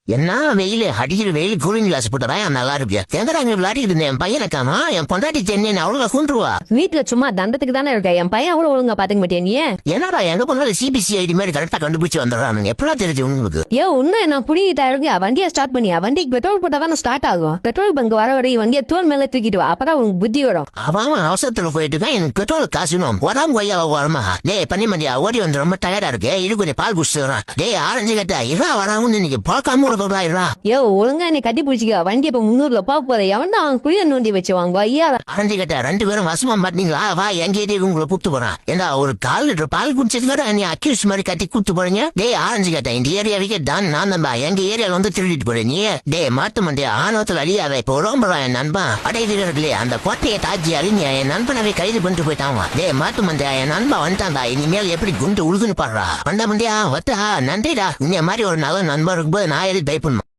என்ன வெயில் அடிக்கிற வெயில் கூலிங் கிளாஸ் போட்டுறா நல்லா இருப்பியா எங்கடா அங்க விளையாடிட்டு இருந்தேன் என் பையனை காணோம் என் பொண்டாட்டி சென்னை அவ்வளவு கூண்டுருவா வீட்டுல சும்மா தண்டத்துக்கு தானே இருக்க என் பையன் அவ்வளவு ஒழுங்கா பாத்துக்க மாட்டேன் நீ என்னடா எங்க போனாலும் சிபிசி ஐடி மாதிரி கரெக்டா கண்டுபிடிச்சு வந்துடுறானுங்க எப்படா தெரிஞ்சு உங்களுக்கு இன்னும் என்ன புடிக்கிட்டா இருக்கியா வண்டியை ஸ்டார்ட் பண்ணியா வண்டிக்கு பெட்ரோல் போட்டா தானே ஸ்டார்ட் ஆகும் பெட்ரோல் பங்க் வர வரை வண்டியை தோல் மேல தூக்கிட்டு வா அப்பதான் உனக்கு புத்தி வரும் அவன் அவசரத்துல போயிட்டு இருக்கான் எனக்கு பெட்ரோல் காசுணும் வராம கொய்யா வரமா டேய் பண்ணி மண்டியா ஓடி வந்து ரொம்ப டயர்டா இருக்கு இது கொஞ்சம் பால் குடிச்சு வரான் டேய் ஆரஞ்சு கட்டா இரா வராமன்னு இன்னைக்கு பார்க்காம இருறா ஒழுங்கா நீ கட்டி பிடிச்சிக்க வண்டி இப்ப 300 போக போற எவன் அவன் குளிய நோண்டி வச்சு வாங்க ஐயா ஆரஞ்சு கட்டா 2 பேரும் வசமா மாட்டீங்களா வா எங்கேயே உங்களை கூப்பிட்டு போறான் ஏன்னா ஒரு 1/4 லிட்டர் பால் குடிச்சது நீ அக்யூஸ் மாதிரி கட்டி கூப்பிட்டு போறீங்க டேய் ஆரஞ்சு கட்டா இந்த ஏரியாவுக்கே தான் நான் நம்பா எங்க ஏரியால வந்து திருடிட்டு போறேன் நீ டே மாட்டு மண்டியா ஆணவத்துல அழியாத இப்ப உடம்புறா என் நண்பன் அடையிலே அந்த கோட்டையை தாஜி அறிஞ என் நண்பனவே கைது பண்ணிட்டு போயிட்டான் டே மாட்டு மண்டியா என் நண்பா வந்துட்டான்டா இனிமேல் எப்படி குண்டு உழுதுன்னு பாடுறா வந்த மண்டியா வத்தா நன்றிடா இந்த மாதிரி ஒரு நல்ல நண்பன் இருக்கும்போது நான் எது பயப்படணும்